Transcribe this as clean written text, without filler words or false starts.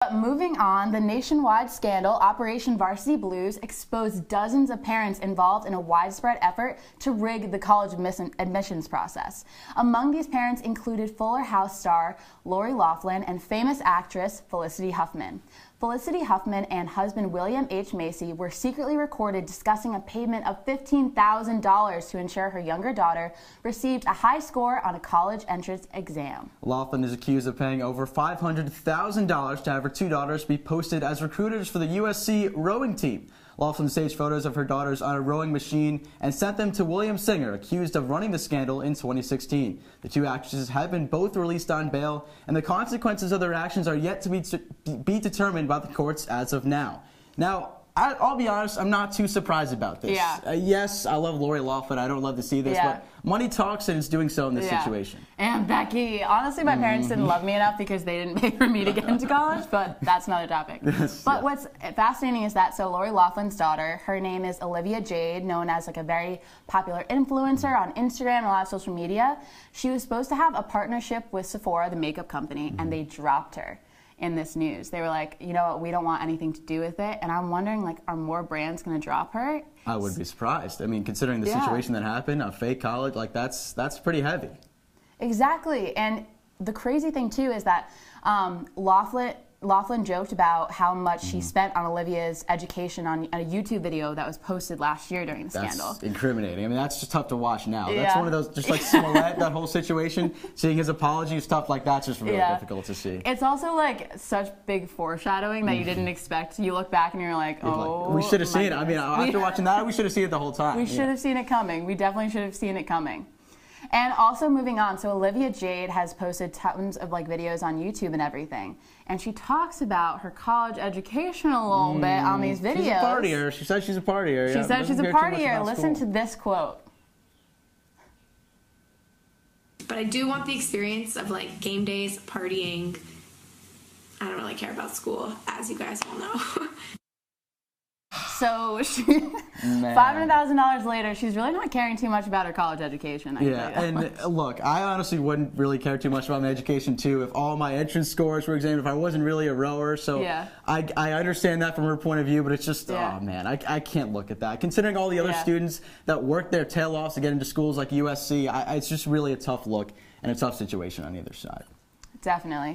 But moving on, the nationwide scandal, Operation Varsity Blues, exposed dozens of parents involved in a widespread effort to rig the college admissions process. Among these parents included Fuller House star Lori Loughlin and famous actress Felicity Huffman. Felicity Huffman and husband William H. Macy were secretly recorded discussing a payment of $15,000 to ensure her younger daughter received a high score on a college entrance exam. Laughlin is accused of paying over $500,000 to have her two daughters be posted as recruiters for the USC rowing team. Laughlin staged photos of her daughters on a rowing machine and sent them to William Singer, accused of running the scandal in 2016. The two actresses have been both released on bail, and the consequences of their actions are yet to be determined by the courts as of now. Now, I'll be honest, I'm not too surprised about this. Yeah. Yes, I love Lori Loughlin. I don't love to see this, but money talks, and it's doing so in this situation. And Becky, honestly, my parents didn't love me enough because they didn't pay for me to get into college, but that's another topic. But what's fascinating is that, so Lori Loughlin's daughter, her name is Olivia Jade, known as like a very popular influencer on Instagram and a lot of social media. She was supposed to have a partnership with Sephora, the makeup company, and they dropped her in this news. They were like, you know what, we don't want anything to do with it. And I'm wondering, like, are more brands going to drop her? I would be surprised. I mean, considering the situation that happened, a fake college, like that's pretty heavy. Exactly. And the crazy thing too is that Loughlin joked about how much she spent on Olivia's education on a YouTube video that was posted last year during the scandal. That's incriminating. I mean, that's just tough to watch now. That's one of those, just like Smollett, that whole situation, seeing his apology, stuff like that's just really difficult to see. It's also like such big foreshadowing that you didn't expect. You look back and you're like, oh, we should have seen it. I mean, after watching that, we should have seen it the whole time. We should have seen it coming. We definitely should have seen it coming. And also moving on, so Olivia Jade has posted tons of like videos on YouTube and everything, and she talks about her college education a little bit on these videos. She's a partier. She says she's a partier. She says she's a partier. Listen to this quote. But I do want the experience of like game days, partying. I don't really care about school, as you guys all know. So she, $500,000 later, she's really not caring too much about her college education. And look, I honestly wouldn't really care too much about my education too if all my entrance scores were examined, if I wasn't really a rower. So I understand that from her point of view, but it's just, oh man, I can't look at that. Considering all the other students that work their tail off to get into schools like USC, it's just really a tough look and a tough situation on either side. Definitely.